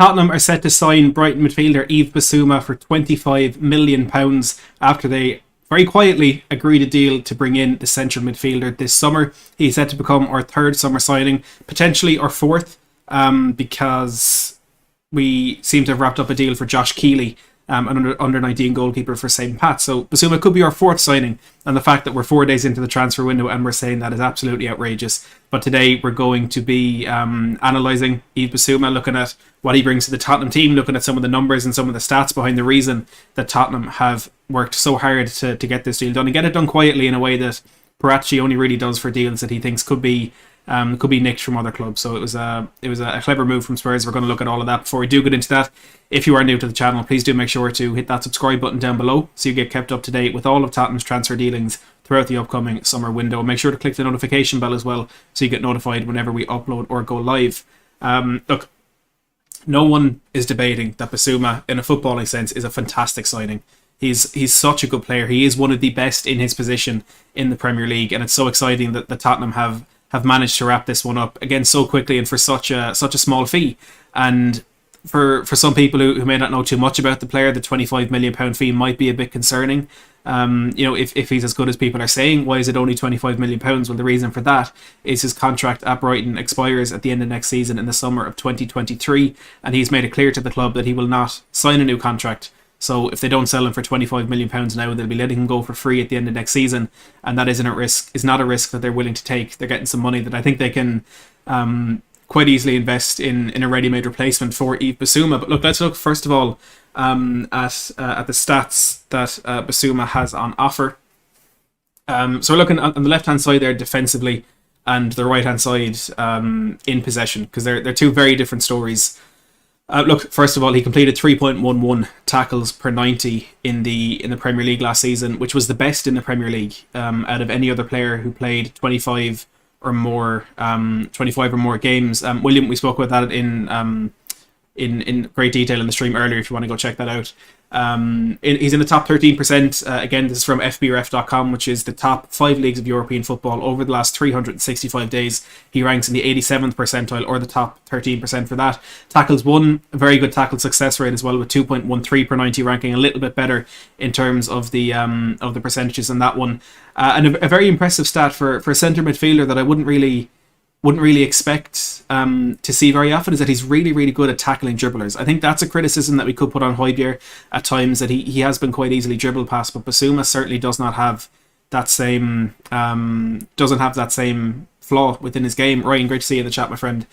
Tottenham are set to sign Brighton midfielder Yves Bissouma for £25 million after they very quietly agreed a deal to bring in the central midfielder this summer. He's set to become our third summer signing, potentially our fourth, because we seem to have wrapped up a deal for Josh Keeley, an under-19 goalkeeper for St. Pat. So Bissouma could be our fourth signing, and the fact that we're 4 days into the transfer window and we're saying that is absolutely outrageous. But today we're going to be analysing Yves Bissouma, looking at what he brings to the Tottenham team, looking at some of the numbers and some of the stats behind the reason that Tottenham have worked so hard to get this deal done, and get it done quietly in a way that Paratici only really does for deals that he thinks could be nicked from other clubs. So it was a clever move from Spurs. We're going to look at all of that. Before we do get into that, if you are new to the channel, please do make sure to hit that subscribe button down below so you get kept up to date with all of Tottenham's transfer dealings throughout the upcoming summer window. Make sure to click the notification bell as well so you get notified whenever we upload or go live. Look, no one is debating that Bissouma, in a footballing sense, is a fantastic signing. He's such a good player. He is one of the best in his position in the Premier League, and it's so exciting that the Tottenham have managed to wrap this one up again so quickly and for such a small fee. And for some people who may not know too much about the player, the £25 million fee might be a bit concerning. If he's as good as people are saying, why is it only £25 million? Well, the reason for that is his contract at Brighton expires at the end of next season in the summer of 2023, and he's made it clear to the club that he will not sign a new contract. So if they don't sell him for £25 million now, they'll be letting him go for free at the end of next season, and that is not a risk that they're willing to take. They're getting some money that I think they can quite easily invest in a ready-made replacement for Yves Bissouma. But look, let's look first of all at the stats that Bissouma has on offer. So we're looking on the left-hand side there defensively, and the right-hand side in possession, because they're two very different stories. Look, first of all, he completed 3.11 tackles per 90 in the Premier League last season, which was the best in the Premier League out of any other player who played 25 or more games. William, we spoke about that in great detail in the stream earlier if you want to go check that out. He's in the top 13%. Again, this is from FBref.com, which is the top 5 leagues of European football over the last 365 days. He ranks in the 87th percentile, or the top 13% for that. Tackles won, a very good tackle success rate as well, with 2.13 per 90, ranking a little bit better in terms of the percentages on that one. And a very impressive stat for a centre midfielder that I wouldn't really expect to see very often, is that he's really, really good at tackling dribblers. I think that's a criticism that we could put on Højbjerg at times, that he has been quite easily dribble past, but Bissouma certainly does not have that same flaw within his game. Ryan, great to see you in the chat, my friend.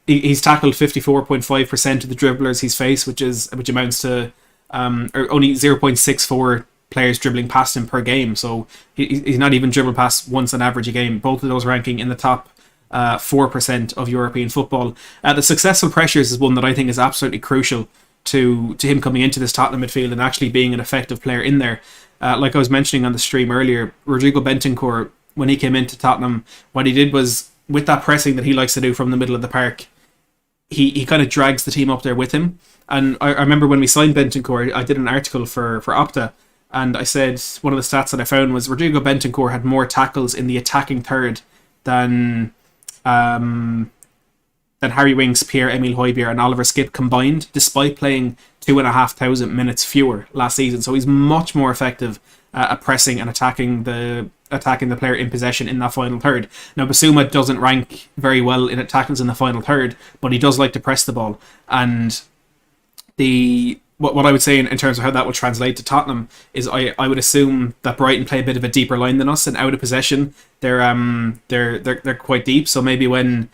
He's tackled 54.5% of the dribblers he's faced, which amounts to or only 0.64 players dribbling past him per game. So he's not even dribbled past once on average a game. Both of those ranking in the top 4% of European football. The successful pressures is one that I think is absolutely crucial to him coming into this Tottenham midfield and actually being an effective player in there. Like I was mentioning on the stream earlier, Rodrigo Bentancur, when he came into Tottenham, what he did was, with that pressing that he likes to do from the middle of the park, he kind of drags the team up there with him. And I remember when we signed Bentancur, I did an article for Opta, and I said one of the stats that I found was Rodrigo Bentancur had more tackles in the attacking third than Harry Winks, Pierre-Emile Højbjerg and Oliver Skipp combined, despite playing 2,500 minutes fewer last season. So he's much more effective at pressing and attacking the player in possession in that final third. Now, Bissouma doesn't rank very well in tackles in the final third, but he does like to press the ball. And what I would say in terms of how that will translate to Tottenham is I would assume that Brighton play a bit of a deeper line than us, and out of possession they're quite deep. So maybe when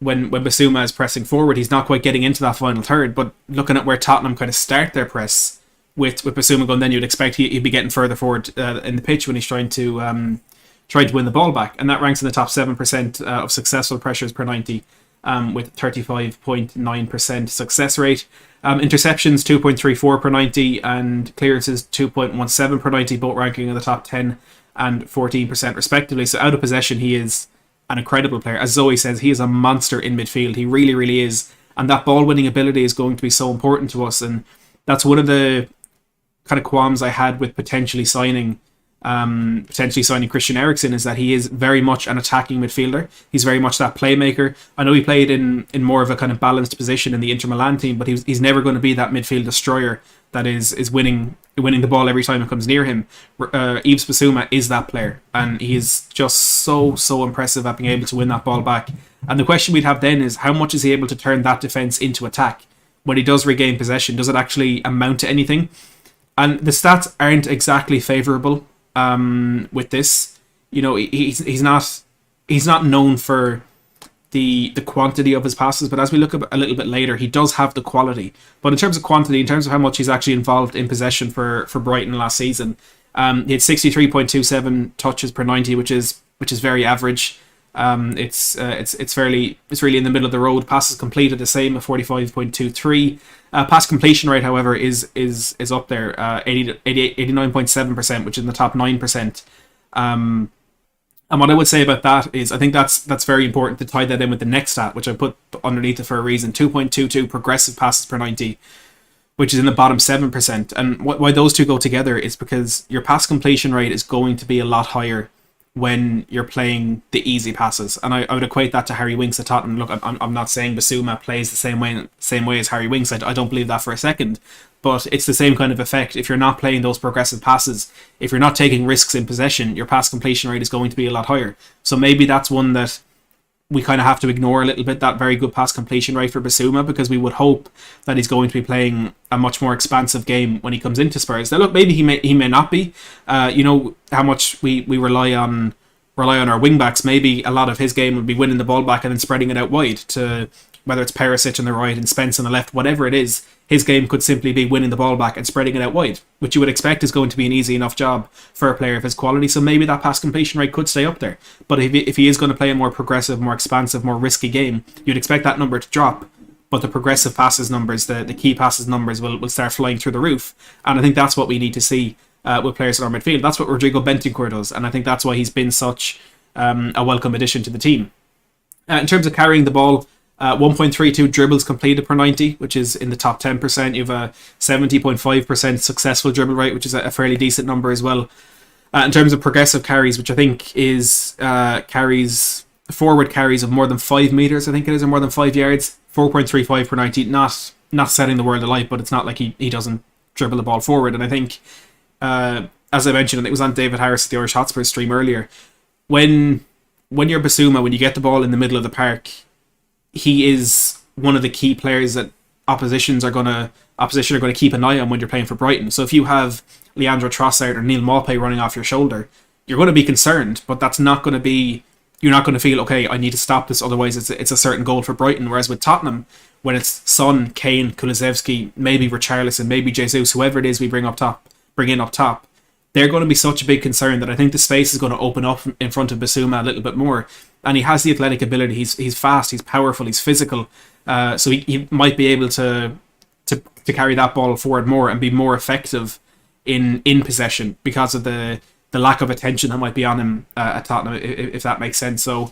Bissouma is pressing forward, he's not quite getting into that final third. But looking at where Tottenham kind of start their press with Bissouma going, then you'd expect he'd be getting further forward in the pitch when he's trying to win the ball back, and that ranks in the top 7% of successful pressures per 90. With 35.9% success rate. Interceptions 2.34 per 90 and clearances 2.17 per 90, both ranking in the top 10 and 14% respectively. So out of possession, he is an incredible player. As Zoe says, he is a monster in midfield. He really, really is. And that ball winning ability is going to be so important to us. And that's one of the kind of qualms I had with potentially signing potentially signing Christian Erickson, is that he is very much an attacking midfielder. He's very much that playmaker. I know he played in more of a kind of balanced position in the Inter Milan team, but he's never going to be that midfield destroyer that is winning the ball every time it comes near him. Yves Bissouma is that player, and he is just so impressive at being able to win that ball back. And the question we'd have then is, how much is he able to turn that defence into attack? When he does regain possession, does it actually amount to anything? And the stats aren't exactly favourable with this. You know, he's not known for the quantity of his passes, but as we look a little bit later, he does have the quality. But in terms of quantity, in terms of how much he's actually involved in possession for Brighton last season, he had 63.27 touches per 90, which is very average. It's really in the middle of the road. Passes completed the same at 45.23. Pass completion rate, however, is up there, 89.7%, which is in the top 9%. And what I would say about that is, I think that's very important to tie that in with the next stat, which I put underneath it for a reason. 2.22 progressive passes per 90, which is in the bottom 7%. And why those two go together is because your pass completion rate is going to be a lot higher when you're playing the easy passes. And I would equate that to Harry Winks at Tottenham. Look, I'm not saying Bissouma plays the same way as Harry Winks. I don't believe that for a second. But it's the same kind of effect. If you're not playing those progressive passes, if you're not taking risks in possession, your pass completion rate is going to be a lot higher. So maybe that's one that we kind of have to ignore a little bit, that very good pass completion rate for Bissouma, because we would hope that he's going to be playing a much more expansive game when he comes into Spurs. Now look, maybe he may not be. You know how much we rely on our wing backs. Maybe a lot of his game would be winning the ball back and then spreading it out wide to, whether it's Perisic on the right and Spence on the left, whatever it is, his game could simply be winning the ball back and spreading it out wide, which you would expect is going to be an easy enough job for a player of his quality. So maybe that pass completion rate could stay up there. But if he is going to play a more progressive, more expansive, more risky game, you'd expect that number to drop. But the progressive passes numbers, the key passes numbers will start flying through the roof. And I think that's what we need to see with players in our midfield. That's what Rodrigo Bentancur does. And I think that's why he's been such a welcome addition to the team. In terms of carrying the ball, 1.32 dribbles completed per 90, which is in the top 10%. You have a 70.5% successful dribble rate, which is a fairly decent number as well. In terms of progressive carries, which I think is forward carries of more than 5 meters, I think it is, or more than 5 yards, 4.35 per 90. Not setting the world alight, but it's not like he doesn't dribble the ball forward. And I think, as I mentioned, and it was on David Harris at the Irish Hotspur stream earlier, when you're Bissouma, when you get the ball in the middle of the park, he is one of the key players that opposition are going to keep an eye on when you're playing for Brighton. So if you have Leandro Trossard or Neil Maupay running off your shoulder, you're going to be concerned, but that's not going to be, you're not going to feel, okay, I need to stop this, otherwise it's a certain goal for Brighton. Whereas with Tottenham, when it's Son, Kane, Kulusevski, maybe Richarlison, maybe Jesus, whoever it is we bring in up top, they're going to be such a big concern that I think the space is going to open up in front of Bissouma a little bit more. And he has the athletic ability. He's fast, he's powerful, he's physical. So he might be able to carry that ball forward more and be more effective in possession because of the lack of attention that might be on him at Tottenham, if that makes sense. So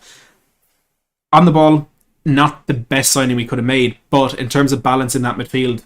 on the ball, not the best signing we could have made, but in terms of balance in that midfield,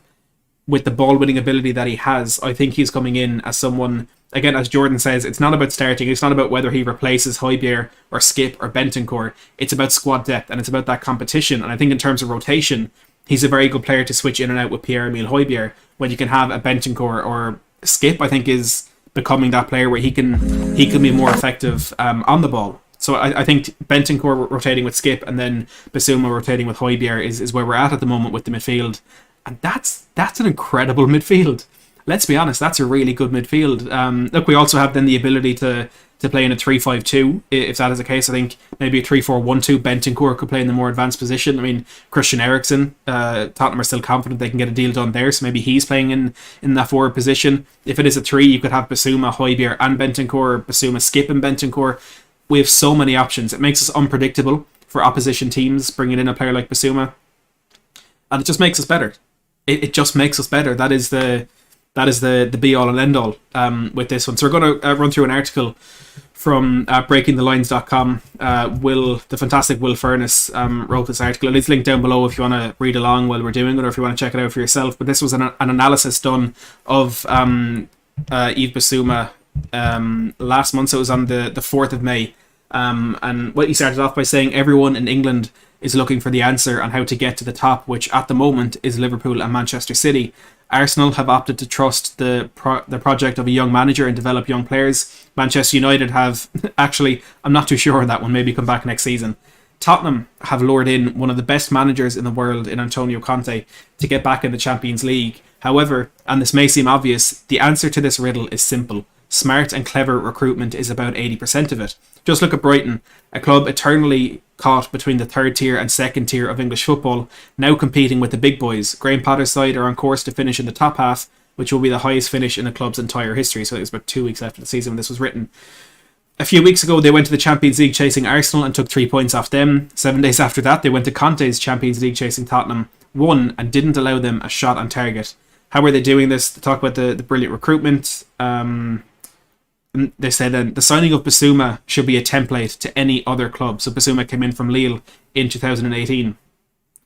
with the ball winning ability that he has, I think he's coming in as someone, again, as Jordan says, it's not about starting, it's not about whether he replaces Højbjerg or Skip or Bentancur. It's about squad depth and it's about that competition. And I think in terms of rotation, he's a very good player to switch in and out with Pierre-Emile Højbjerg. When you can have a Bentancur or Skip, I think is becoming that player where he can be more effective on the ball. So I think Bentancur rotating with Skip and then Bissouma rotating with Højbjerg is where we're at the moment with the midfield. And that's an incredible midfield. Let's be honest, that's a really good midfield. Look, we also have then the ability to play in a 3-5-2, if that is the case. I think maybe a 3-4-1-2, Bentancur could play in the more advanced position. I mean, Christian Erickson, Tottenham are still confident they can get a deal done there, so maybe he's playing in that forward position. If it is a 3, you could have Bissouma, Højbjerg and Bentancur, Bissouma, Skip and Bentancur. We have so many options. It makes us unpredictable for opposition teams bringing in a player like Bissouma. And it just makes us better. It just makes us better. That is the be all and end all with this one. So we're going to run through an article from breakingthelines.com. The fantastic Will Furness wrote this article. It's linked down below if you want to read along while we're doing it, or if you want to check it out for yourself. But this was an analysis done of Yves Bissouma last month, so it was on the 4th of May. And what he started off by saying, everyone in England is looking for the answer on how to get to the top, which at the moment is Liverpool and Manchester City. Arsenal have opted to trust the project of a young manager and develop young players. Manchester United have, actually, I'm not too sure on that one, maybe come back next season. Tottenham have lured in one of the best managers in the world in Antonio Conte to get back in the Champions League. However, and this may seem obvious, the answer to this riddle is simple. Smart and clever recruitment is about 80% of it. Just look at Brighton, a club eternally caught between the third tier and second tier of English football, now competing with the big boys. Graham Potter's side are on course to finish in the top half, which will be the highest finish in the club's entire history. So it was about 2 weeks after the season when this was written. A few weeks ago, they went to the Champions League chasing Arsenal and took 3 points off them. 7 days after that, they went to Conte's Champions League chasing Tottenham, won, and didn't allow them a shot on target. How are they doing this? They talk about the brilliant recruitment. They said the signing of Bissouma should be a template to any other club. So Bissouma came in from Lille in 2018.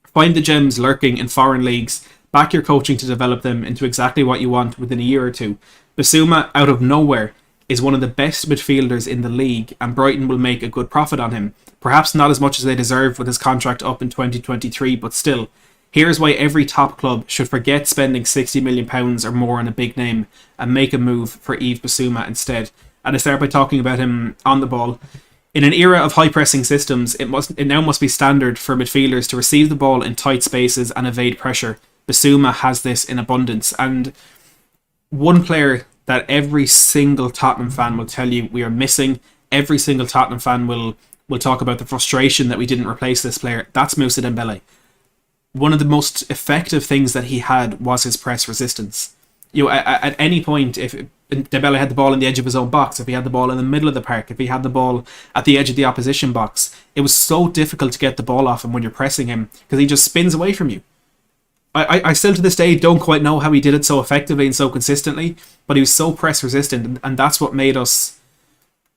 Find the gems lurking in foreign leagues. Back your coaching to develop them into exactly what you want within a year or two. Bissouma, out of nowhere, is one of the best midfielders in the league, and Brighton will make a good profit on him. Perhaps not as much as they deserve with his contract up in 2023, but still. Here's why every top club should forget spending £60 million or more on a big name and make a move for Yves Bissouma instead. And I start by talking about him on the ball. In an era of high-pressing systems, it now must be standard for midfielders to receive the ball in tight spaces and evade pressure. Bissouma has this in abundance. And one player that every single Tottenham fan will tell you we are missing, every single Tottenham fan will talk about the frustration that we didn't replace this player, that's Moussa Dembele. One of the most effective things that he had was his press resistance. You know, at any point, if Dembele had the ball in the edge of his own box, if he had the ball in the middle of the park, if he had the ball at the edge of the opposition box, it was so difficult to get the ball off him when you're pressing him because he just spins away from you. I still to this day don't quite know how he did it so effectively and so consistently, but he was so press resistant, and that's what made us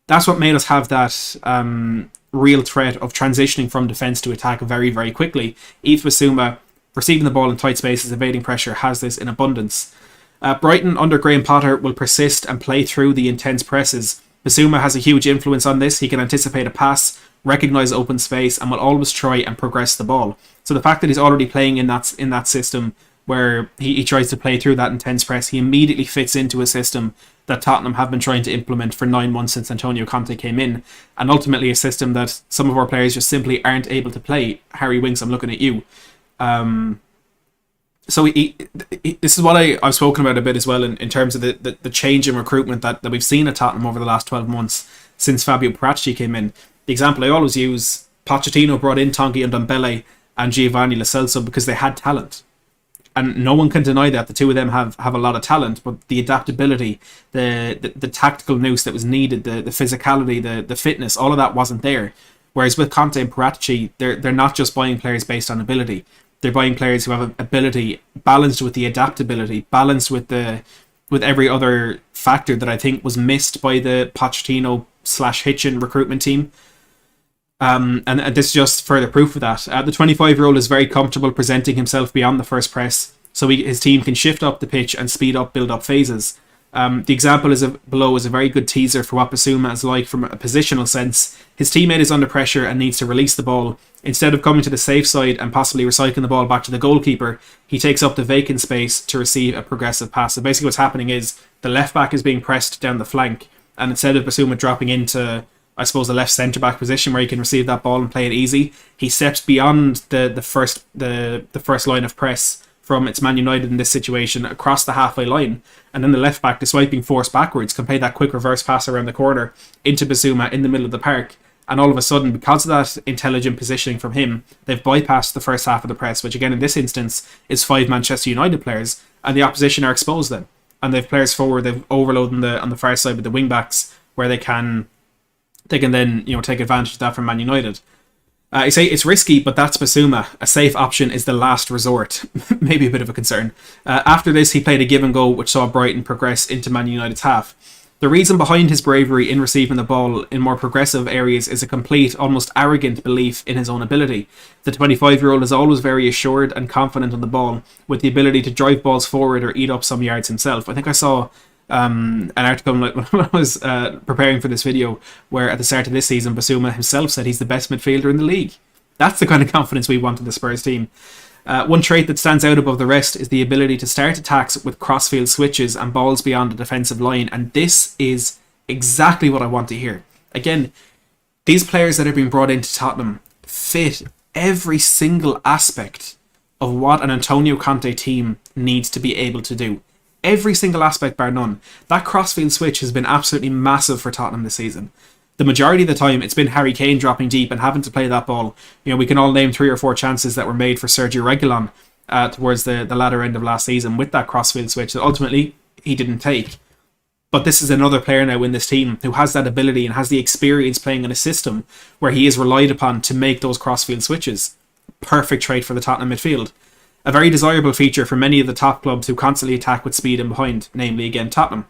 have that real threat of transitioning from defence to attack very, very quickly. Yves Bissouma, receiving the ball in tight spaces, evading pressure, has this in abundance. Brighton under Graham Potter will persist and play through the intense presses. Bissouma has a huge influence on this. He can anticipate a pass, recognise open space, and will always try and progress the ball. So the fact that he's already playing in that system where he tries to play through that intense press, he immediately fits into a system that Tottenham have been trying to implement for 9 months since Antonio Conte came in, and ultimately a system that some of our players just simply aren't able to play. Harry Winks, I'm looking at you. So this is what I've spoken about a bit as well in terms of the change in recruitment that we've seen at Tottenham over the last 12 months since Fabio Paratici came in. The example I always use, Pochettino brought in Tanguy Ndombele and Giovanni Lo Celso because they had talent. And no one can deny that. The two of them have a lot of talent, but the adaptability, the tactical nous that was needed, the physicality, the fitness, all of that wasn't there. Whereas with Conte and Paratici, they're not just buying players based on ability. They're buying players who have ability balanced with the adaptability, balanced with every other factor that I think was missed by the Pochettino/Hitchin recruitment team. And this is just further proof of that. The 25-year-old is very comfortable presenting himself beyond the first press, so his team can shift up the pitch and speed up build-up phases. The example below is a very good teaser for what Bissouma is like from a positional sense. His teammate is under pressure and needs to release the ball. Instead of coming to the safe side and possibly recycling the ball back to the goalkeeper, he takes up the vacant space to receive a progressive pass. So basically what's happening is the left back is being pressed down the flank, and instead of Bissouma dropping into, I suppose, the left centre back position where he can receive that ball and play it easy, he steps beyond the first line of press from its Man United in this situation across the halfway line, and then the left back, despite being forced backwards, can play that quick reverse pass around the corner into Bissouma in the middle of the park. And all of a sudden, because of that intelligent positioning from him, they've bypassed the first half of the press, which again in this instance is 5 Manchester United players, and the opposition are exposed then. And they've players forward, they've overloaded on the far side with the wing backs, where they can then take advantage of that from Man United. I say it's risky, but that's Bissouma. A safe option is the last resort. Maybe a bit of a concern. After this, he played a give and go, which saw Brighton progress into Man United's half. The reason behind his bravery in receiving the ball in more progressive areas is a complete, almost arrogant belief in his own ability. The 25-year-old is always very assured and confident on the ball, with the ability to drive balls forward or eat up some yards himself. I think I saw an article when I was preparing for this video, where at the start of this season, Bissouma himself said he's the best midfielder in the league. That's the kind of confidence we want in the Spurs team. One trait that stands out above the rest is the ability to start attacks with crossfield switches and balls beyond the defensive line, and this is exactly what I want to hear. Again, these players that have been brought into Tottenham fit every single aspect of what an Antonio Conte team needs to be able to do. Every single aspect bar none. That crossfield switch has been absolutely massive for Tottenham this season. The majority of the time, it's been Harry Kane dropping deep and having to play that ball. You know, we can all name 3 or 4 chances that were made for Sergio Reguilon towards the latter end of last season with that crossfield switch that ultimately he didn't take. But this is another player now in this team who has that ability and has the experience playing in a system where he is relied upon to make those crossfield switches. Perfect trait for the Tottenham midfield. A very desirable feature for many of the top clubs who constantly attack with speed and behind, namely again Tottenham.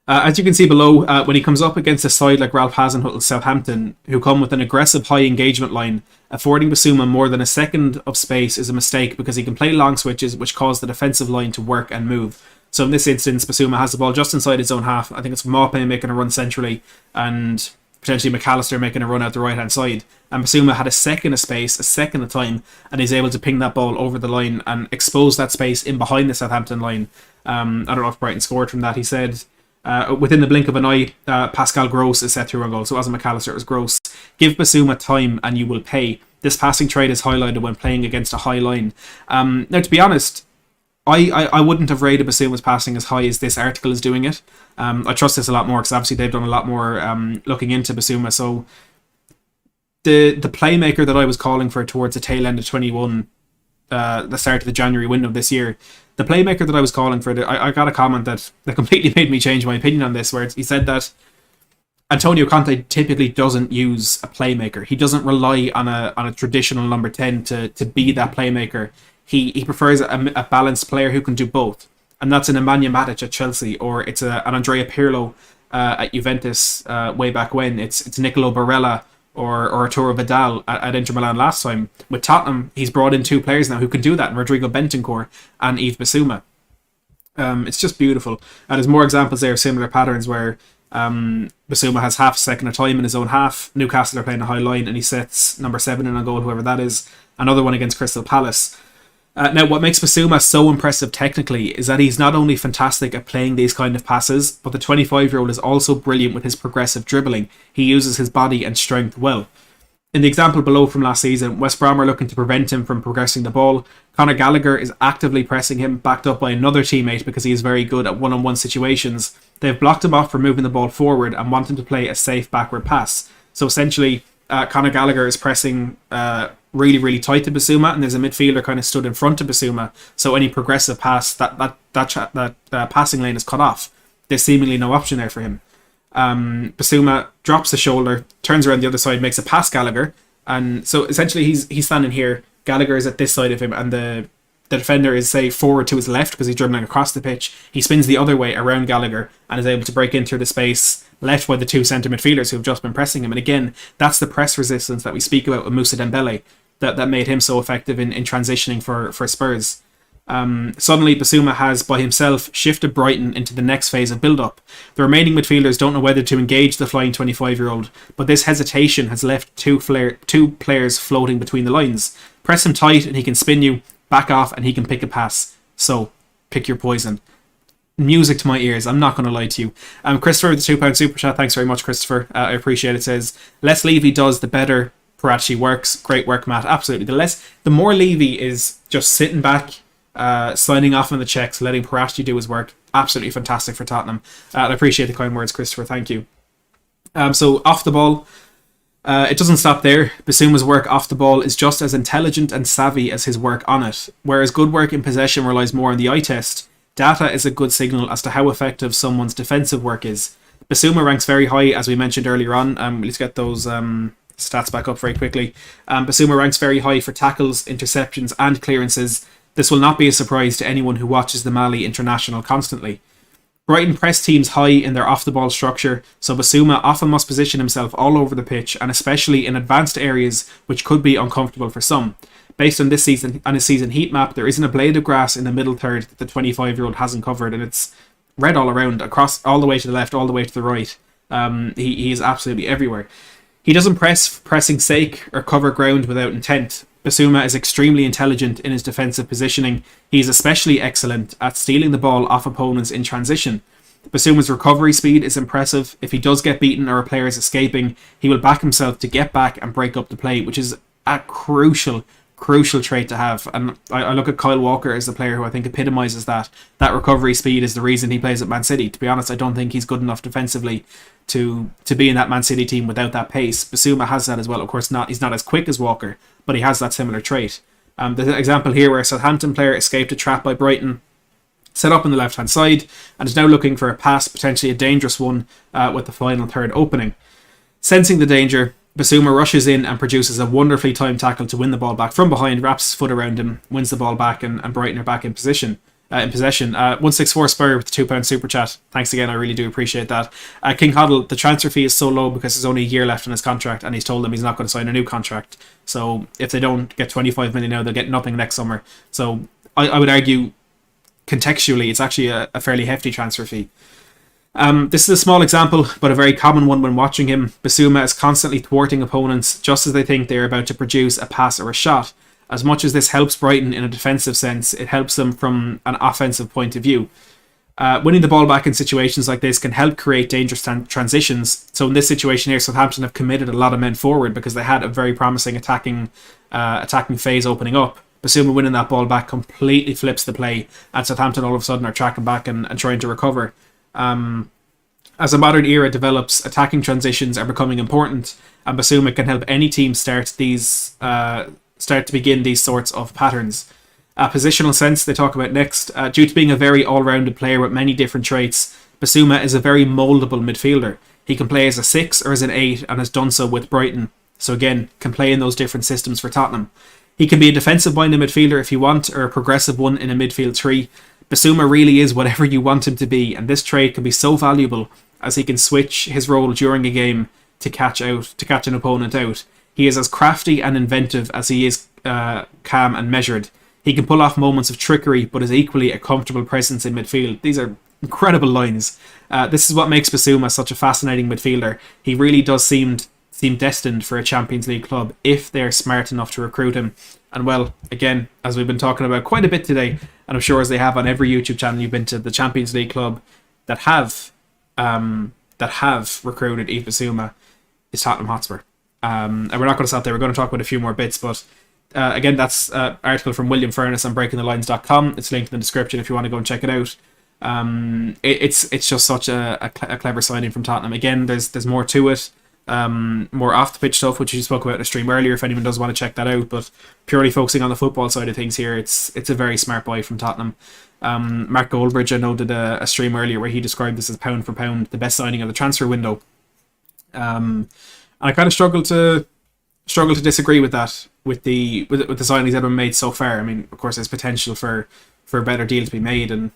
As you can see below, when he comes up against a side like Ralph Hasenhüttl's Southampton, who come with an aggressive high engagement line, affording Bissouma more than a second of space is a mistake because he can play long switches which cause the defensive line to work and move. So in this instance, Bissouma has the ball just inside his own half. I think it's Maupay making a run centrally and potentially McAllister making a run out the right hand side. And Bissouma had a second of space, a second of time, and he's able to ping that ball over the line and expose that space in behind the Southampton line. I don't know if Brighton scored from that. He said, within the blink of an eye, Pascal Gross is set through a goal. So it wasn't McAllister, it was Gross. Give Bissouma time and you will pay. This passing trait is highlighted when playing against a high line. Now, to be honest, I wouldn't have rated Bissouma's passing as high as this article is doing it. I trust this a lot more because obviously they've done a lot more looking into Bissouma. So the playmaker that I was calling for towards the tail end of 21, the start of the January window this year, the playmaker that I was calling for, I got a comment that completely made me change my opinion on this, where he said that Antonio Conte typically doesn't use a playmaker. He doesn't rely on a traditional number 10 to be that playmaker. He prefers a balanced player who can do both. And that's an Nemanja Matic at Chelsea, or it's an Andrea Pirlo at Juventus way back when. It's Nicolo Barella or Arturo Vidal at Inter Milan last time. With Tottenham, he's brought in 2 players now who can do that, Rodrigo Bentancur and Yves Bissouma. It's just beautiful. And there's more examples there of similar patterns where Bissouma has half a second of time in his own half. Newcastle are playing a high line and he sets number 7 in on goal, whoever that is. Another one against Crystal Palace. Now, what makes Bissouma so impressive technically is that he's not only fantastic at playing these kind of passes, but the 25-year-old is also brilliant with his progressive dribbling. He uses his body and strength well. In the example below from last season, West Brom are looking to prevent him from progressing the ball. Conor Gallagher is actively pressing him, backed up by another teammate because he is very good at one-on-one situations. They've blocked him off from moving the ball forward and want him to play a safe backward pass. So essentially, Conor Gallagher is pressing really, really tight to Bissouma, and there's a midfielder kind of stood in front of Bissouma, so any progressive pass, that passing lane is cut off. There's seemingly no option there for him. Bissouma drops the shoulder, turns around the other side, makes a pass Gallagher, and so essentially he's standing here, Gallagher is at this side of him, and the defender is, say, forward to his left because he's dribbling across the pitch. He spins the other way around Gallagher and is able to break into the space left by the 2 centre midfielders who have just been pressing him. And again, that's the press resistance that we speak about with Moussa Dembele that made him so effective in transitioning for Spurs. Suddenly, Bissouma has, by himself, shifted Brighton into the next phase of build-up. The remaining midfielders don't know whether to engage the flying 25-year-old, but this hesitation has left two players floating between the lines. Press him tight and he can spin you, back off and he can pick a pass. So, pick your poison. Music to my ears, I'm not going to lie to you. Christopher with the £2 super chat, thanks very much, Christopher. I appreciate it. Says, less Levy does, the better Parachi works. Great work, Matt. Absolutely. The more Levy is just sitting back, signing off on the checks, letting Parachi do his work. Absolutely fantastic for Tottenham. I appreciate the kind words, Christopher. Thank you. So off the ball, it doesn't stop there. Bissouma's work off the ball is just as intelligent and savvy as his work on it. Whereas good work in possession relies more on the eye test, data is a good signal as to how effective someone's defensive work is. Bissouma ranks very high, as we mentioned earlier on. Let's get those stats back up very quickly. Bissouma ranks very high for tackles, interceptions and clearances. This will not be a surprise to anyone who watches the Mali international constantly. Brighton press teams high in their off-the-ball structure, so Bissouma often must position himself all over the pitch, and especially in advanced areas which could be uncomfortable for some. Based on his season heat map, there isn't a blade of grass in the middle third that the 25-year-old hasn't covered, and it's red all around, across, all the way to the left, all the way to the right. He is absolutely everywhere. He doesn't press for pressing's sake or cover ground without intent. Bissouma is extremely intelligent in his defensive positioning. He is especially excellent at stealing the ball off opponents in transition. Bissouma's recovery speed is impressive. If he does get beaten or a player is escaping, he will back himself to get back and break up the play, which is a crucial trait to have. And I look at Kyle Walker as the player who I think epitomises that. That recovery speed is the reason he plays at Man City. To be honest, I don't think he's good enough defensively to be in that Man City team without that pace. Bissouma has that as well. Of course, he's not as quick as Walker, but he has that similar trait. There's an example here where a Southampton player escaped a trap by Brighton, set up on the left-hand side, and is now looking for a pass, potentially a dangerous one, with the final third opening. Sensing the danger, Bissouma rushes in and produces a wonderfully timed tackle to win the ball back from behind, wraps his foot around him, wins the ball back, and Brighton are back in possession. 164 Spur with the £2 super chat. Thanks again, I really do appreciate that. King Hoddle, the transfer fee is so low because there's only a year left on his contract, and he's told them he's not going to sign a new contract. So if they don't get 25 million now, they'll get nothing next summer. So I would argue, contextually, it's actually a fairly hefty transfer fee. This is a small example, but a very common one when watching him. Bissouma is constantly thwarting opponents just as they think they are about to produce a pass or a shot. As much as this helps Brighton in a defensive sense, it helps them from an offensive point of view. Winning the ball back in situations like this can help create dangerous transitions. So in this situation here, Southampton have committed a lot of men forward because they had a very promising attacking phase opening up. Bissouma winning that ball back completely flips the play, and Southampton all of a sudden are tracking back and trying to recover. As a modern era develops, attacking transitions are becoming important, and Bissouma can help any team start to begin these sorts of patterns. Positional sense they talk about next. Due to being a very all-rounded player with many different traits, Bissouma is a very mouldable midfielder. He can play as a 6 or as an 8 and has done so with Brighton. So again, can play in those different systems for Tottenham. He can be a defensive-minded midfielder if you want, or a progressive one in a midfield 3. Bissouma really is whatever you want him to be, and this trait can be so valuable as he can switch his role during a game to catch an opponent out. He is as crafty and inventive as he is calm and measured. He can pull off moments of trickery, but is equally a comfortable presence in midfield. These are incredible lines. This is what makes Bissouma such a fascinating midfielder. He really does seem destined for a Champions League club if they're smart enough to recruit him. And well, again, as we've been talking about quite a bit today, and I'm sure as they have on every YouTube channel you've been to, the Champions League club that have recruited Yves Bissouma is Tottenham Hotspur. And we're not going to stop there. We're going to talk about a few more bits, but again, that's an article from William Furness on breakingthelines.com. It's linked in the description if you want to go and check it out. It's just such a clever signing from Tottenham. Again, there's more to it. More off the pitch stuff, which you spoke about in a stream earlier, if anyone does want to check that out, but purely focusing on the football side of things here, it's a very smart buy from Tottenham. Mark Goldbridge, I know, did a stream earlier where he described this as pound for pound the best signing of the transfer window, and I kind of struggle to disagree with that, with the signings that have been made so far. I mean, of course, there's potential for a better deal to be made, and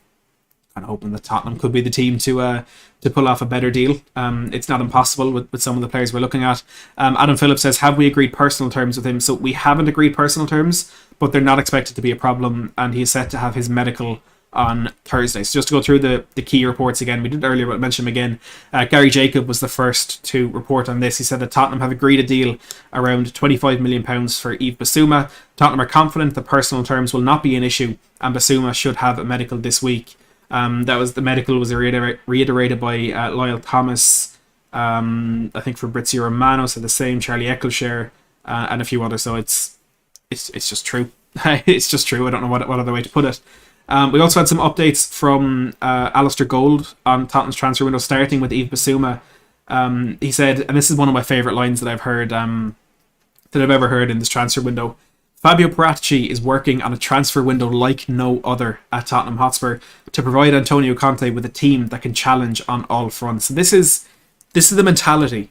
kind of hoping that Tottenham could be the team to pull off a better deal. It's not impossible with some of the players we're looking at. Adam Phillips says, have we agreed personal terms with him? So we haven't agreed personal terms, but they're not expected to be a problem, and he's set to have his medical on Thursday. So just to go through the key reports again, we did earlier, but mention him again. Gary Jacob was the first to report on this. He said that Tottenham have agreed a deal around £25 million for Yves Bissouma. Tottenham are confident that personal terms will not be an issue, and Bissouma should have a medical this week. The medical was reiterated by Lyle Thomas, I think Fabrizio Romano said the same, Charlie Eccleshare, and a few others. So it's just true. It's just true. I don't know what other way to put it. We also had some updates from Alistair Gold on Tottenham's transfer window, starting with Yves Bissouma. He said, and this is one of my favourite lines that I've heard, that I've ever heard in this transfer window. Fabio Paratici is working on a transfer window like no other at Tottenham Hotspur to provide Antonio Conte with a team that can challenge on all fronts. This is the mentality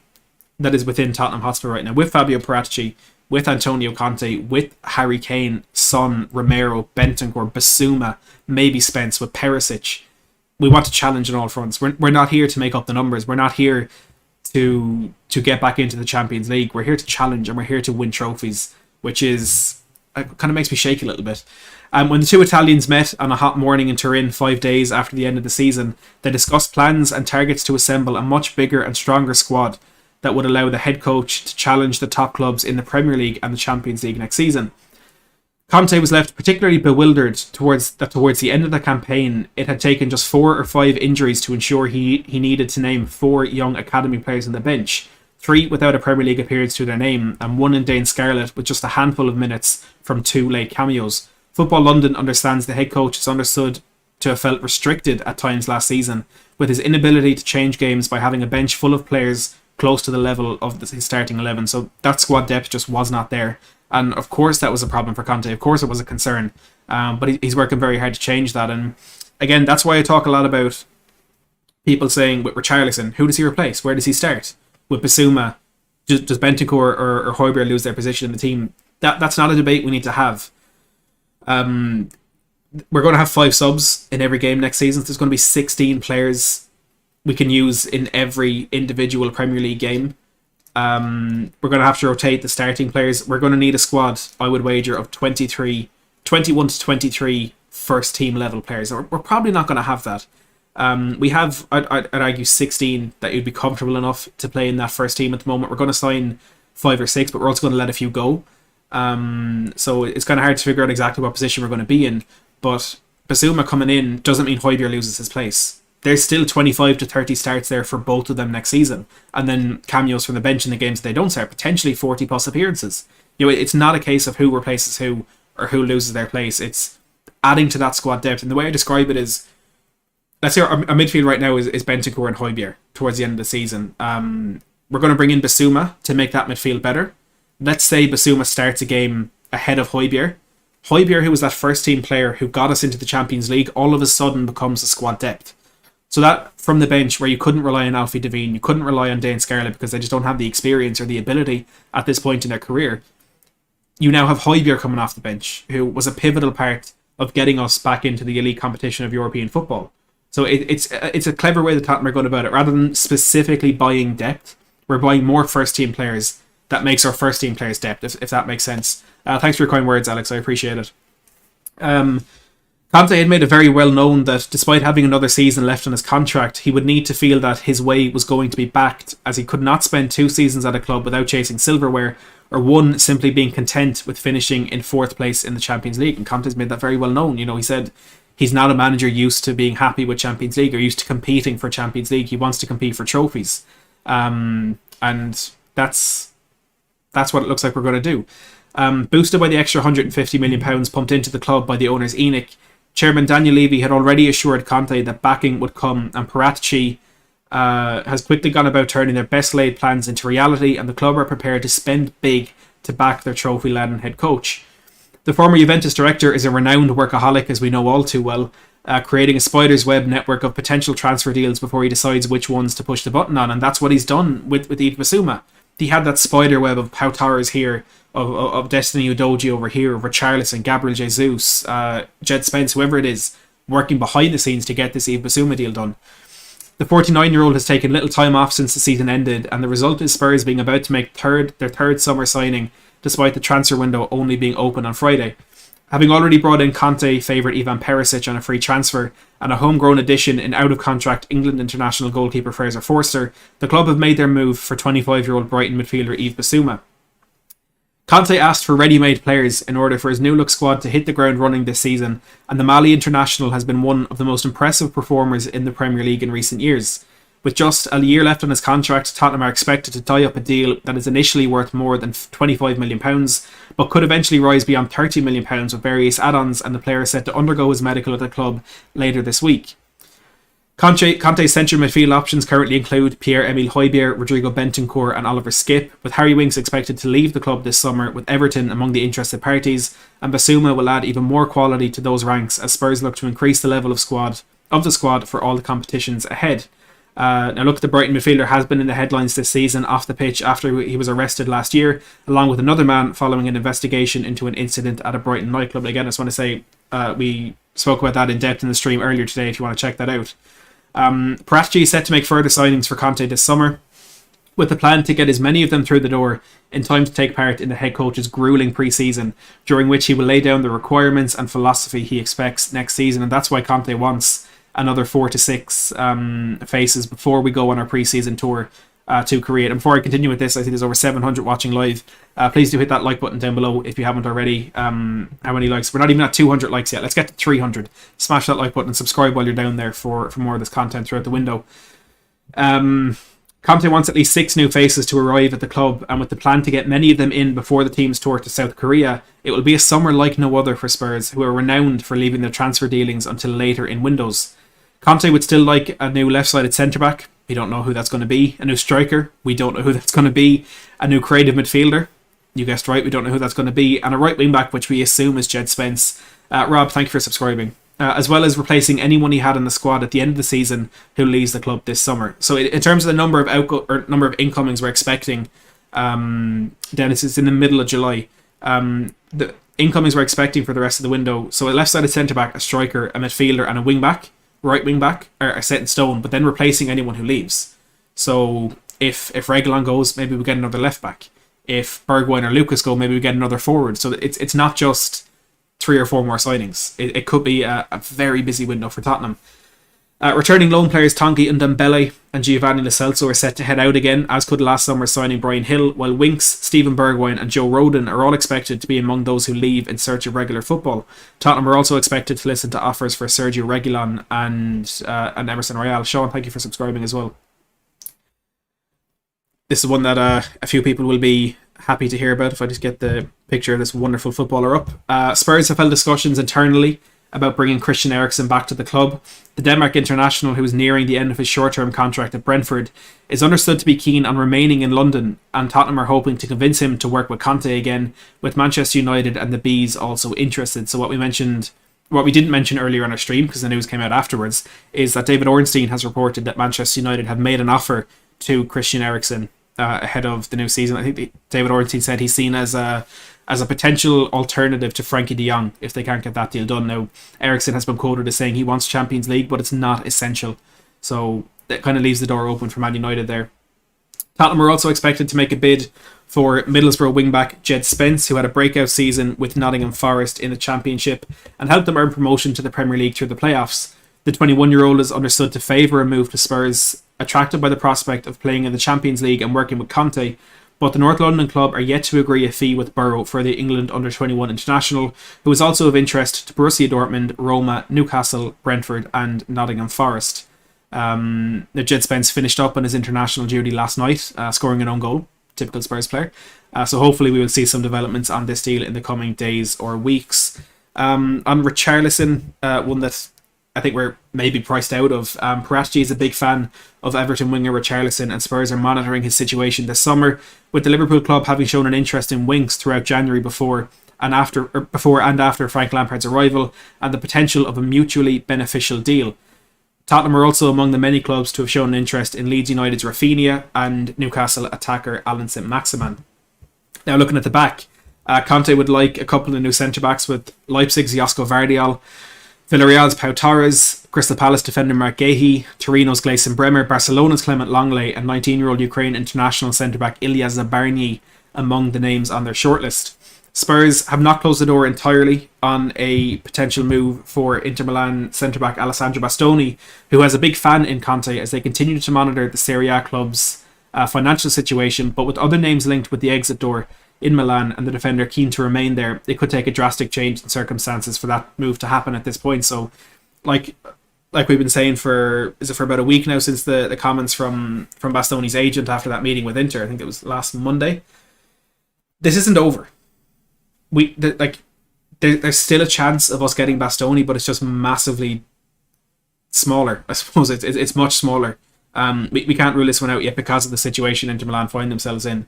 that is within Tottenham Hotspur right now, with Fabio Paratici, with Antonio Conte, with Harry Kane, Son, Romero, Bentancur, Bissouma, maybe Spence, with Perisic. We want to challenge on all fronts. We're not here to make up the numbers. We're not here to get back into the Champions League. We're here to challenge, and we're here to win trophies, which is kind of makes me shake a little bit. When the two Italians met on a hot morning in Turin 5 days after the end of the season, they discussed plans and targets to assemble a much bigger and stronger squad that would allow the head coach to challenge the top clubs in the Premier League and the Champions League next season. Conte was left particularly bewildered towards the end of the campaign. It had taken just 4 or 5 injuries to ensure he needed to name 4 young academy players on the bench, 3 without a Premier League appearance to their name, and 1 in Dane Scarlett with just a handful of minutes from 2 late cameos. Football London understands the head coach is understood to have felt restricted at times last season, with his inability to change games by having a bench full of players close to the level of his starting 11. So that squad depth just was not there. And of course that was a problem for Conte. Of course it was a concern. But he's working very hard to change that. And again, that's why I talk a lot about people saying with Richarlison, who does he replace? Where does he start? With Bissouma, does Bentancur or Højbjerg lose their position in the team? That's not a debate we need to have. We're going to have 5 subs in every game next season. So there's going to be 16 players we can use in every individual Premier League game. We're going to have to rotate the starting players. We're going to need a squad, I would wager, of 21 to 23 first team level players. We're probably not going to have that. We have, I'd argue, 16 that you'd be comfortable enough to play in that first team at the moment. We're going to sign 5 or 6, but we're also going to let a few go. So it's kind of hard to figure out exactly what position we're going to be in. But Bissouma coming in doesn't mean Højbjerg loses his place. There's still 25 to 30 starts there for both of them next season. And then cameos from the bench in the games they don't start, potentially 40 plus appearances. It's not a case of who replaces who or who loses their place. It's adding to that squad depth. And the way I describe it is, let's say our midfield right now is Bentancur and Højbjerg towards the end of the season. We're going to bring in Bissouma to make that midfield better. Let's say Bissouma starts a game ahead of Højbjerg. Højbjerg, who was that first team player who got us into the Champions League, all of a sudden becomes a squad depth. So that from the bench, where you couldn't rely on Alfie Devine, you couldn't rely on Dane Scarlett because they just don't have the experience or the ability at this point in their career. You now have Højbjerg coming off the bench, who was a pivotal part of getting us back into the elite competition of European football. So it's a clever way that Tottenham are going about it. Rather than specifically buying depth, we're buying more first team players. That makes our first team players depth, if that makes sense. Thanks for your kind words, Alex. I appreciate it. Conte had made it very well known that despite having another season left on his contract, he would need to feel that his way was going to be backed, as he could not spend 2 seasons at a club without chasing silverware, or 1 simply being content with finishing in 4th place in the Champions League. And Conte's made that very well known. He said he's not a manager used to being happy with Champions League or used to competing for Champions League. He wants to compete for trophies. And that's what it looks like we're going to do. Boosted by the extra £150 million pumped into the club by the owners ENIC, Chairman Daniel Levy had already assured Conte that backing would come, and Paratici has quickly gone about turning their best laid plans into reality, and the club are prepared to spend big to back their trophy-laden head coach. The former Juventus director is a renowned workaholic, as we know all too well, creating a spider's web network of potential transfer deals before he decides which ones to push the button on, and that's what he's done with Yves Bissouma. He had that spider web of Pau Torres here, of Destiny Udogie over here, of Richarlison, Gabriel Jesus, Jed Spence, whoever it is, working behind the scenes to get this Yves Bissouma deal done. The 49-year-old has taken little time off since the season ended, and the result is Spurs being about to make their third summer signing, despite the transfer window only being open on Friday. Having already brought in Conte favourite Ivan Perisic on a free transfer, and a homegrown addition in out-of-contract England international goalkeeper Fraser Forster, the club have made their move for 25-year-old Brighton midfielder Yves Bissouma. Conte asked for ready-made players in order for his new-look squad to hit the ground running this season, and the Mali international has been one of the most impressive performers in the Premier League in recent years. With just a year left on his contract, Tottenham are expected to tie up a deal that is initially worth more than £25 million, but could eventually rise beyond £30 million with various add-ons, and the player is set to undergo his medical at the club later this week. Conte's central midfield options currently include Pierre-Emile Højbjerg, Rodrigo Bentancur and Oliver Skipp, with Harry Winks expected to leave the club this summer, with Everton among the interested parties, and Bissouma will add even more quality to those ranks as Spurs look to increase the level of the squad for all the competitions ahead. Now look, the Brighton midfielder has been in the headlines this season off the pitch after he was arrested last year, along with another man following an investigation into an incident at a Brighton nightclub. Again, I just want to say we spoke about that in depth in the stream earlier today if you want to check that out. Paratici is set to make further signings for Conte this summer. with the plan to get as many of them through the door in time to take part in the head coach's grueling pre-season, during which he will lay down the requirements and philosophy he expects next season. And that's why Conte wants another 4 to 6 faces before we go on our pre-season tour to create. And before I continue with this, I think there's over 700 watching live. Please do hit that like button down below if you haven't already. How many likes? We're not even at 200 likes yet. Let's get to 300. Smash that like button and subscribe while you're down there for more of this content throughout the window. Conte wants at least 6 new faces to arrive at the club, and with the plan to get many of them in before the team's tour to South Korea, it will be a summer like no other for Spurs, who are renowned for leaving their transfer dealings until later in windows. Conte would still like a new left-sided centre-back. We don't know who that's going to be. A new striker. We don't know who that's going to be. A new creative midfielder. You guessed right, we don't know who that's going to be. And a right wing-back, which we assume is Jed Spence. Rob, thank you for subscribing. As well as replacing anyone he had in the squad at the end of the season who leaves the club this summer. So in terms of the number of number of incomings we're expecting, Dennis, it's in the middle of July. The incomings we're expecting for the rest of the window. So a left-sided centre-back, a striker, a midfielder and a wing-back, right wing-back are set in stone, but then replacing anyone who leaves. So if Reguilon goes, maybe we get another left-back. If Bergwijn or Lucas go, maybe we get another forward. So it's not just 3 or 4 more signings. It could be a very busy window for Tottenham. Returning loan players Tanguy Ndombele and Giovanni Lo Celso are set to head out again, as could last summer's signing Bryan Hill, while Winks, Stephen Bergwijn and Joe Rodon are all expected to be among those who leave in search of regular football. Tottenham are also expected to listen to offers for Sergio Reguilon and Emerson Royal. Sean, thank you for subscribing as well. This is one that a few people will be happy to hear about if I just get the picture of this wonderful footballer up. Spurs have held discussions internally about bringing Christian Erickson back to the club. The Denmark international, who is nearing the end of his short-term contract at Brentford, is understood to be keen on remaining in London, and Tottenham are hoping to convince him to work with Conte again, with Manchester United and the Bees also interested. So what we didn't mention earlier on our stream, because the news came out afterwards, is that David Ornstein has reported that Manchester United have made an offer to Christian Erickson ahead of the new season. I think David Ornstein said he's seen as a potential alternative to Frankie de Jong if they can't get that deal done. Now, Erickson has been quoted as saying he wants Champions League, but it's not essential. So that kind of leaves the door open for Man United there. Tottenham are also expected to make a bid for Middlesbrough wingback Jed Spence, who had a breakout season with Nottingham Forest in the Championship and helped them earn promotion to the Premier League through the playoffs. The 21-year-old is understood to favour a move to Spurs, attracted by the prospect of playing in the Champions League and working with Conte, but the North London club are yet to agree a fee with Borough for the England under-21 international, who is also of interest to Borussia Dortmund, Roma, Newcastle, Brentford and Nottingham Forest. Jed Spence finished up on his international duty last night, scoring an own goal, typical Spurs player. So hopefully we will see some developments on this deal in the coming days or weeks. On Richarlison, one that I think we're maybe priced out of. Paratici is a big fan of Everton winger Richarlison, and Spurs are monitoring his situation this summer, with the Liverpool club having shown an interest in Winks throughout January before and after Frank Lampard's arrival, and the potential of a mutually beneficial deal. Tottenham are also among the many clubs to have shown an interest in Leeds United's Rafinha and Newcastle attacker Alan St-Maximin. Now, looking at the back, Conte would like a couple of new centre-backs, with Leipzig's Josko Vardiol, Villarreal's Pau Torres, Crystal Palace defender Mark Guehi, Torino's Gleison Bremer, Barcelona's Clement Longley and 19-year-old Ukraine international centre-back Ilya Zabarny among the names on their shortlist. Spurs have not closed the door entirely on a potential move for Inter Milan centre-back Alessandro Bastoni, who has a big fan in Conte as they continue to monitor the Serie A club's financial situation, but with other names linked with the exit door in Milan and the defender keen to remain there, it could take a drastic change in circumstances for that move to happen at this point. So like we've been saying for about a week now, since the comments from Bastoni's agent after that meeting with Inter, I think it was last Monday, this isn't over. There's still a chance of us getting Bastoni, but it's just massively smaller. I suppose it's much smaller. We can't rule this one out yet because of the situation Inter Milan find themselves in.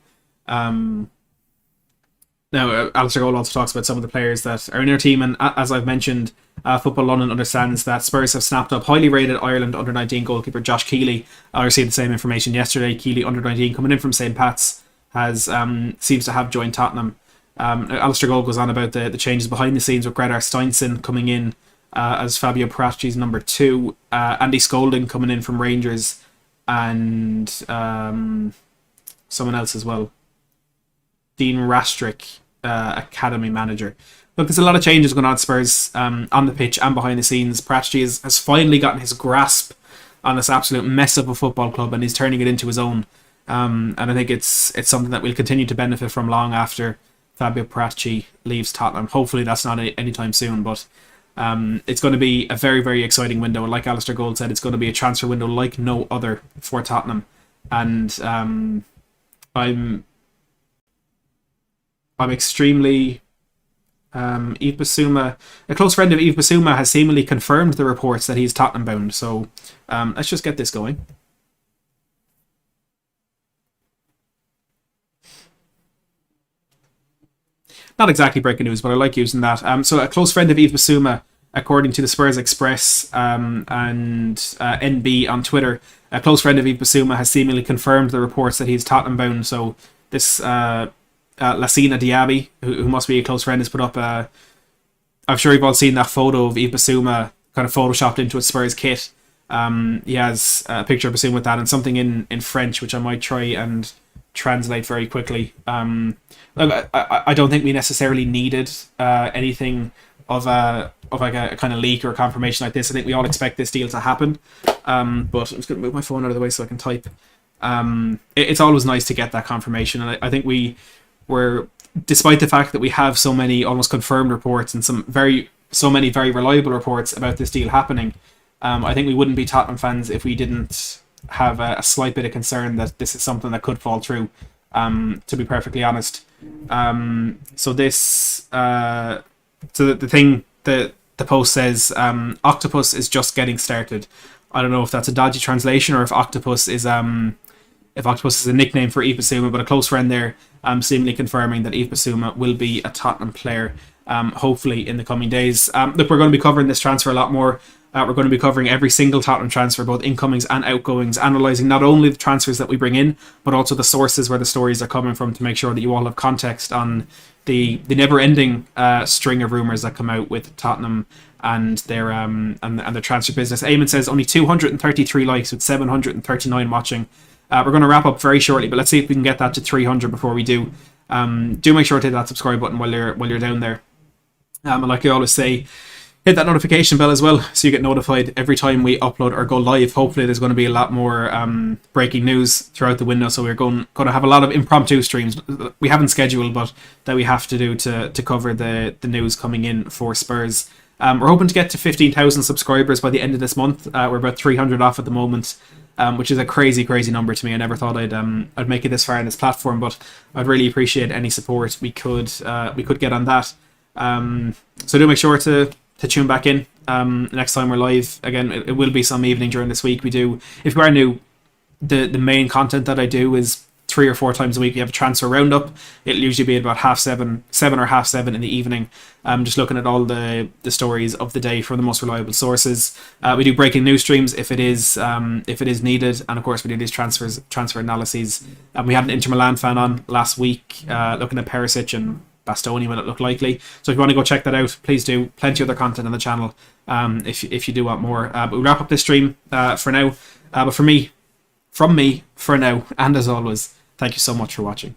Now, Alistair Gold also talks about some of the players that are in their team, and as I've mentioned, Football London understands that Spurs have snapped up highly rated Ireland under-19 goalkeeper Josh Keeley. I received the same information yesterday. Keeley, under-19, coming in from St. Pat's, has seems to have joined Tottenham. Alistair Gold goes on about the changes behind the scenes, with Gredar Steinson coming in as Fabio Paratici's number 2, Andy Scolding coming in from Rangers, and someone else as well. Dean Rastrick, academy manager. Look, there's a lot of changes going on at Spurs, on the pitch and behind the scenes. Prachi has finally gotten his grasp on this absolute mess of a football club, and he's turning it into his own. And I think it's something that we'll continue to benefit from long after Fabio Prachi leaves Tottenham. Hopefully that's not anytime soon, but it's going to be a very, very exciting window. And like Alistair Gold said, it's going to be a transfer window like no other for Tottenham. And I'm extremely... Yves Bissouma, a close friend of Yves Bissouma, has seemingly confirmed the reports that he's Tottenham bound. So let's just get this going. Not exactly breaking news, but I like using that. So a close friend of Yves Bissouma, according to the Spurs Express and NB on Twitter, a close friend of Yves Bissouma has seemingly confirmed the reports that he's Tottenham bound. So this Lassina Diaby, who must be a close friend, has put up I'm sure you've all seen that photo of Yves Bissouma kind of photoshopped into a Spurs kit. He has a picture of Bissouma with that and something in French, which I might try and translate very quickly. Look, I don't think we necessarily needed anything of like a kind of leak or a confirmation like this. I think we all expect this deal to happen. But I'm just going to move my phone out of the way so I can type. It's always nice to get that confirmation, and I think we're, despite the fact that we have so many almost confirmed reports and so many very reliable reports about this deal happening, I think we wouldn't be Tottenham fans if we didn't have a slight bit of concern that this is something that could fall through, to be perfectly honest. So this so the thing that the post says, Octopus is just getting started. I don't know if that's a dodgy translation or if Octopus is a nickname for Yves Bissouma, but a close friend there seemingly confirming that Yves Bissouma will be a Tottenham player, hopefully in the coming days. Look, we're going to be covering this transfer a lot more. We're going to be covering every single Tottenham transfer, both incomings and outgoings, analysing not only the transfers that we bring in, but also the sources where the stories are coming from to make sure that you all have context on the never-ending string of rumours that come out with Tottenham and their transfer business. Eamon says only 233 likes with 739 watching. We're going to wrap up very shortly, but let's see if we can get that to 300 before we do. Do make sure to hit that subscribe button while you're down there. And like I always say, hit that notification bell as well so you get notified every time we upload or go live. Hopefully there's going to be a lot more breaking news throughout the window, so we're going to have a lot of impromptu streams we haven't scheduled but that we have to do to cover the news coming in for Spurs. We're hoping to get to 15,000 subscribers by the end of this month. We're about 300 off at the moment, which is a crazy number to me. I never thought I'd make it this far in this platform, but I'd really appreciate any support we could get on that. So do make sure to tune back in next time we're live. Again, it will be some evening during this week. We do, if you are new, the main content that I do is 3 or 4 times a week. We have a transfer roundup. It'll usually be at about 7 or 7:30 in the evening. Just looking at all the stories of the day from the most reliable sources. We do breaking news streams if it is needed, and of course we do these transfer analyses. We had an Inter Milan fan on last week looking at Perisic and Bastoni when it looked likely. So if you want to go check that out, please do. Plenty of other content on the channel if you do want more. But we'll wrap up this stream for now. But from me for now, and as always, thank you so much for watching.